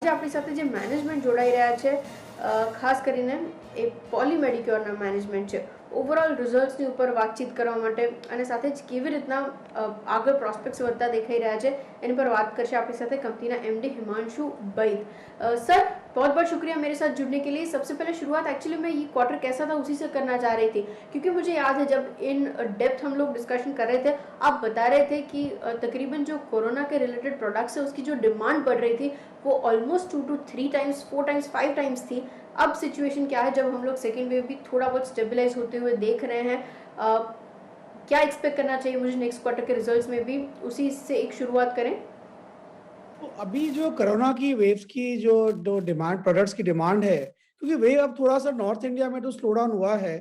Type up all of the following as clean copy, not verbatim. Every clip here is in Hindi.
આપણી સાથે જે મેનેજમેન્ટ જોડાઈ રહ્યા છે, ખાસ કરીને એ પોલીમેડિક્યોરના મેનેજમેન્ટ છે, ઓવરઓલ રિઝલ્ટ્સની ઉપર વાતચીત કરવા માટે અને સાથે જ કેવી રીતના આગળ પ્રોસ્પેક્ટ્સ વધતા દેખાઈ રહ્યા છે એની પર વાત કરશે આપણી સાથે કંપनीના एमडी हिमांशु बैद। सर, बहुत बहुत शुक्रिया मेरे साथ जुड़ने के लिए। सबसे पहले शुरुआत एक्चुअली मैं ये क्वार्टर कैसा था उसी से करना चाह रही थी, क्योंकि मुझे याद है जब इन डेप्थ हम लोग डिस्कशन कर रहे थे, आप बता रहे थे कि तकरीबन जो कोरोना के रिलेटेड प्रोडक्ट्स है उसकी जो डिमांड बढ़ रही थी वो almost 2 to 3 times, 4 times, 5 times थी। अब सिचुएशन क्या है जब हम लोग सेकेंड वेव भी थोड़ा बहुत स्टेबलाइज होते हुए देख रहे हैं? क्या एक्सपेक्ट करना चाहिए मुझे नेक्स्ट क्वार्टर के रिजल्ट्स में भी? उसी से एक शुरुआत करें। तो अभी जो कोरोना की वेव्स की जो डिमांड, प्रोडक्ट्स की डिमांड है, क्योंकि वेव अब थोड़ा सा नॉर्थ इंडिया में तो स्लो डाउन हुआ है,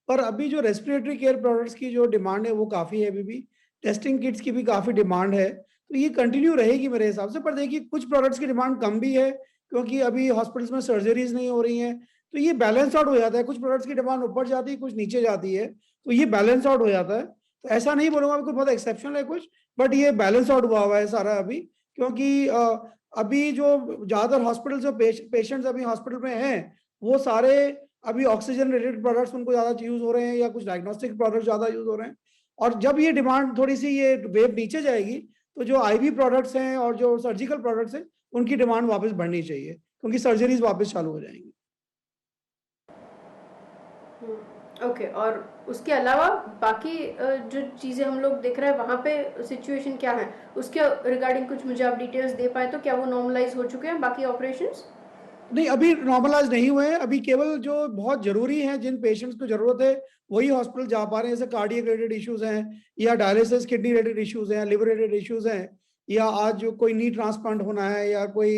पर अभी जो रेस्पिरेटरी केयर प्रोडक्ट्स की जो डिमांड है वो काफ़ी है। अभी भी टेस्टिंग किट्स की भी काफ़ी डिमांड है, तो ये कंटिन्यू रहेगी मेरे हिसाब से। पर देखिए, कुछ प्रोडक्ट्स की डिमांड कम भी है क्योंकि अभी हॉस्पिटल्स में सर्जरीज नहीं हो रही हैं, तो ये बैलेंस आउट हो जाता है। कुछ प्रोडक्ट्स की डिमांड ऊपर जाती है, कुछ नीचे जाती है, तो ये बैलेंस आउट हो जाता है। तो ऐसा नहीं बोलूंगा कोई बहुत एक्सेप्शनल है कुछ, बट ये बैलेंस आउट हुआ है सारा अभी। क्योंकि अभी जो ज्यादातर हॉस्पिटल जो पेशेंट्स अभी हॉस्पिटल में हैं, वो सारे अभी ऑक्सीजन रिलेटेड प्रोडक्ट्स उनको ज्यादा यूज हो रहे हैं या कुछ डायग्नोस्टिक प्रोडक्ट्स ज्यादा यूज हो रहे हैं। और जब ये डिमांड थोड़ी सी ये वेव नीचे जाएगी, तो जो आईवी प्रोडक्ट्स हैं और जो सर्जिकल प्रोडक्ट्स हैं उनकी डिमांड वापस बढ़नी चाहिए, क्योंकि सर्जरीज वापस चालू हो जाएंगी। ओके, और उसके अलावा बाकी जो चीज़ें हम लोग देख रहे हैं वहाँ पे सिचुएशन क्या है, उसके रिगार्डिंग कुछ मुझे आप डिटेल्स दे पाए तो? क्या वो नॉर्मलाइज हो चुके हैं बाकी ऑपरेशंस? नहीं, अभी नॉर्मलाइज नहीं हुए हैं। अभी केवल जो बहुत जरूरी है, जिन पेशेंट्स को जरूरत है, वही हॉस्पिटल जा पा रहे हैं। जैसे कार्डियक रिलेटेड इश्यूज हैं, या डायलिसिस किडनी रिलेटेड इश्यूज हैं, लिवर रिलेटेड इश्यूज हैं, या आज जो कोई नी ट्रांसप्लांट होना है या कोई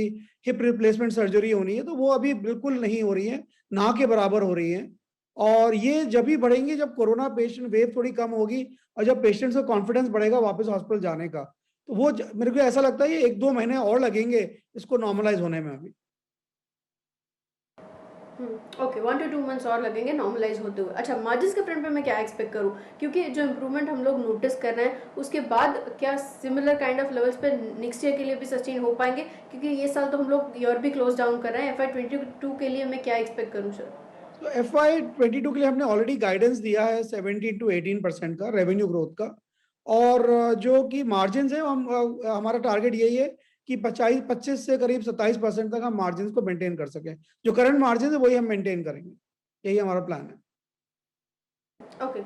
हिप रिप्लेसमेंट सर्जरी होनी है, तो वो अभी बिल्कुल नहीं हो रही है, ना के बराबर हो रही है। और ये जब भी बढ़ेंगी जब कोरोना पेशेंट वेव थोड़ी कम होगी और जब पेशेंट्स का कॉन्फिडेंस बढ़ेगा वापस हॉस्पिटल जाने का। तो वो मेरे को ऐसा लगता है ये 1-2 महीने और लगेंगे इसको नॉर्मलाइज होने में अभी। ओके, 1 to 2 मंथ्स और लगेंगे नॉर्मलाइज होते हुए। अच्छा, मार्जिन्स के फ्रंट पे मैं क्या एक्सपेक्ट करूँ, क्योंकि जो इम्प्रूवमेंट हम लोग नोटिस कर रहे हैं उसके बाद क्या सिमिलर काइंड ऑफ लेवल्स पे नेक्स्ट ईयर के लिए भी सस्टेन हो पाएंगे? क्योंकि ये साल तो हम लोग ईयर भी क्लोज डाउन कर रहे हैं। FY22 के लिए मैं क्या एक्सपेक्ट करूँ सर? तो FY22 के लिए हमने ऑलरेडी गाइडेंस दिया है 17 to 18% का रेवेन्यू ग्रोथ का। और जो कि मार्जिन है, हम हमारा टारगेट यही है कि 25 से करीब 27% तक हम मार्जिन को मेंटेन कर सकें। जो करंट मार्जिन है वही हम मेंटेन करेंगे, यही हमारा प्लान है। ओके,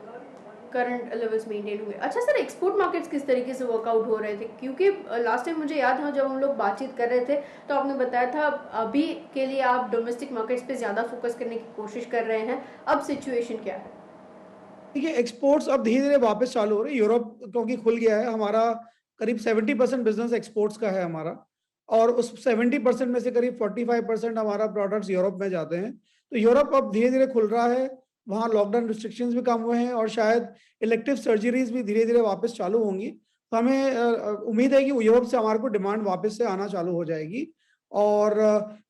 करंट लेवल्स मेंटेन हुए। अच्छा सर, एक्सपोर्ट मार्केट्स किस तरीके से वर्कआउट हो रहे थे? क्योंकि लास्ट टाइम मुझे याद है जब हम लोग बातचीत कर रहे थे तो आपने बताया था अभी के लिए आप डोमेस्टिक मार्केट्स पे ज़्यादा फोकस करने की कोशिश कर रहे हैं। अब सिचुएशन क्या है? देखिए, एक्सपोर्ट्स अब धीरे धीरे वापस चालू हो रहे हैं। यूरोप क्योंकि खुल गया है, हमारा करीब 70% बिजनेस एक्सपोर्ट्स का है हमारा। और उस 70% में से करीब 45% हमारा प्रोडक्ट्स यूरोप में जाते हैं। तो यूरोप अब धीरे धीरे खुल रहा है, वहाँ लॉकडाउन रिस्ट्रिक्शंस भी कम हुए हैं और शायद इलेक्टिव सर्जरीज भी धीरे धीरे वापस चालू होंगी। तो हमें उम्मीद है कि यूरोप से हमारे को डिमांड वापस से आना चालू हो जाएगी। और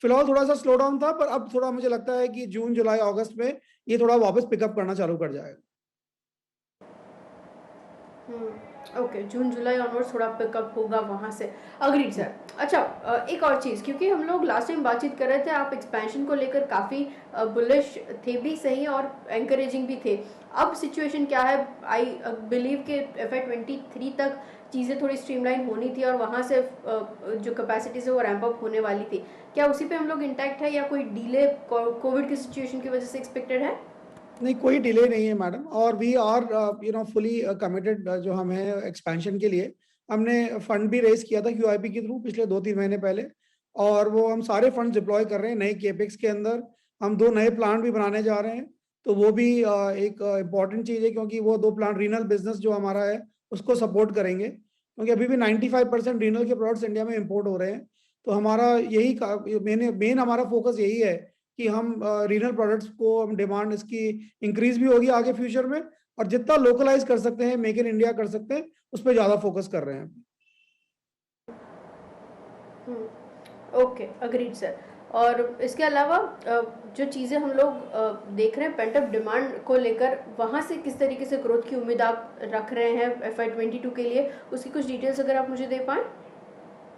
फिलहाल थोड़ा सा स्लो डाउन था, पर अब थोड़ा मुझे लगता है कि जून जुलाई अगस्त में ये थोड़ा वापस पिकअप करना चालू कर जाएगा। ओके, जून जुलाई ऑनवर्ड्स थोड़ा पिकअप होगा वहाँ से। Agreed sir. अच्छा, एक और चीज़, क्योंकि हम लोग लास्ट टाइम बातचीत कर रहे थे, आप एक्सपेंशन को लेकर काफ़ी बुलिश थे भी सही और एंकरेजिंग भी थे। अब सिचुएशन क्या है? आई बिलीव कि FY23 तक चीज़ें थोड़ी स्ट्रीमलाइन होनी थी और वहाँ से जो कैपेसिटीज है वो रैंप अप होने वाली थी। क्या उसी पे हम लोग इंटैक्ट है या कोई डिले कोविड की सिचुएशन की वजह से एक्सपेक्टेड है? नहीं, कोई डिले नहीं है मैडम। और वी आर फुली कमिटेड। जो हमें एक्सपेंशन के लिए हमने फंड भी रेज किया था QIP के थ्रू पिछले 2-3 महीने पहले, और वो हम सारे फंड डिप्लॉय कर रहे हैं नए केपेक्स के अंदर। हम 2 नए प्लांट भी बनाने जा रहे हैं, तो वो भी एक इम्पॉर्टेंट चीज़ है, क्योंकि वो 2 प्लांट रीनल बिजनेस जो हमारा है उसको सपोर्ट करेंगे, क्योंकि अभी भी 95% रीनल के प्रोडक्ट्स इंडिया में इम्पोर्ट हो रहे हैं। तो हमारा यही मेन हमारा फोकस यही है कि हम रीनल प्रोडक्ट्स को हम डिमांड इसकी इंक्रीज भी होगी आगे फ्यूचर में, और जितना लोकलाइज कर सकते हैं, मेक इन इंडिया कर सकते हैं, उस पर ज्यादा फोकस कर रहे हैं। Okay, agreed sir. और इसके अलावा जो चीज़ें हम लोग देख रहे हैं पेंटअप डिमांड को लेकर, वहाँ से किस तरीके से ग्रोथ की उम्मीद आप रख रहे हैं FY22 के लिए? उसकी कुछ डिटेल्स अगर आप मुझे दे पाएँ।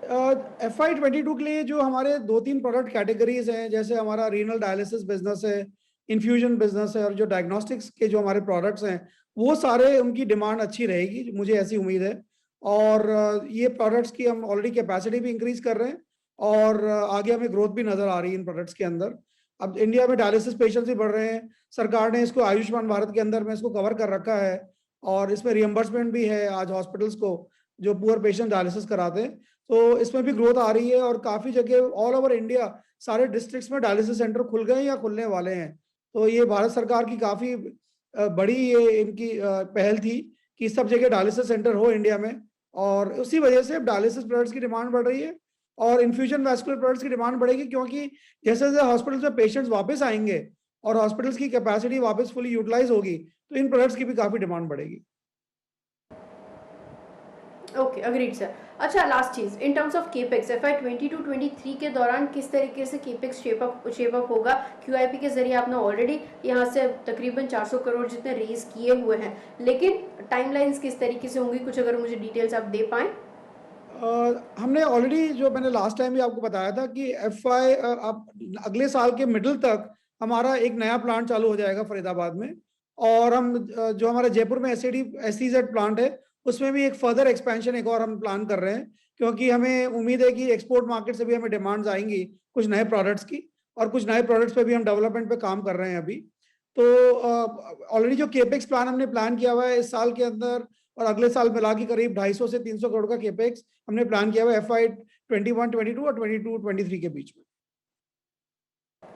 FY22 के लिए जो हमारे 2-3 प्रोडक्ट कैटेगरीज हैं, जैसे हमारा रीनल डायलिसिस बिजनेस है, इन्फ्यूजन बिजनेस है, और जो डायग्नोस्टिक्स के जो हमारे प्रोडक्ट्स हैं, वो सारे उनकी डिमांड अच्छी रहेगी, मुझे ऐसी उम्मीद है। और ये प्रोडक्ट्स की हम ऑलरेडी कैपेसिटी भी इंक्रीज कर रहे हैं, और आगे हमें ग्रोथ भी नजर आ रही है इन प्रोडक्ट्स के अंदर। अब इंडिया में डायलिसिस पेशेंट्स भी बढ़ रहे हैं, सरकार ने इसको आयुष्मान भारत के अंदर में इसको कवर कर रखा है, और इसमें रियम्बर्समेंट भी है आज हॉस्पिटल्स को, जो पुअर पेशेंट डायलिसिस कराते हैं। तो इसमें भी ग्रोथ आ रही है, और काफी जगह ऑल ओवर इंडिया सारे डिस्ट्रिक्ट्स में डायलिसिस सेंटर खुल गए या खुलने वाले हैं। तो ये भारत सरकार की काफी बड़ी ये इनकी पहल थी कि सब जगह डायलिसिस सेंटर हो इंडिया में, और उसी वजह से अब डायलिसिस प्रोडक्ट्स की डिमांड बढ़ रही है, और इन्फ्यूजन वैस्कुलर प्रोडक्ट्स की डिमांड बढ़ेगी, क्योंकि जैसे जैसे हॉस्पिटल्स में पेशेंट्स वापस आएंगे और हॉस्पिटल्स की कैपेसिटी वापस फुली यूटिलाइज होगी, तो इन प्रोडक्ट्स की भी काफी डिमांड बढ़ेगी। Okay, agreed sir. अच्छा, लास्ट चीज, in terms of capex FY22-23 के दौरान किस तरीके से केपेक्स शेप अप होगा? QIP के जरिए आपने ऑलरेडी यहाँ से तकरीबन 400 करोड़ जितने रेज किए हुए हैं, लेकिन टाइमलाइंस किस तरीके से होंगी, कुछ अगर मुझे डिटेल्स आप दे पाएं। हमने ऑलरेडी, जो मैंने लास्ट टाइम भी आपको बताया था कि अब अगले साल के मिडिल तक हमारा एक नया प्लांट चालू हो जाएगा फरीदाबाद में, और हम जो हमारा जयपुर में SEZ प्लांट है, उसमें भी एक फर्दर एक्सपेंशन एक और हम प्लान कर रहे हैं, क्योंकि हमें उम्मीद है कि एक्सपोर्ट मार्केट से भी हमें डिमांड्स आएंगी कुछ नए प्रोडक्ट्स की, और कुछ नए प्रोडक्ट्स पे भी हम डेवलपमेंट पे काम कर रहे हैं अभी। तो ऑलरेडी जो केपेक्स प्लान हमने प्लान किया हुआ है इस साल के अंदर और अगले साल मिला के करीब 250 से 300 करोड़ का केपेक्स हमने प्लान किया हुआ है FY21-22 और 22-23 के बीच में।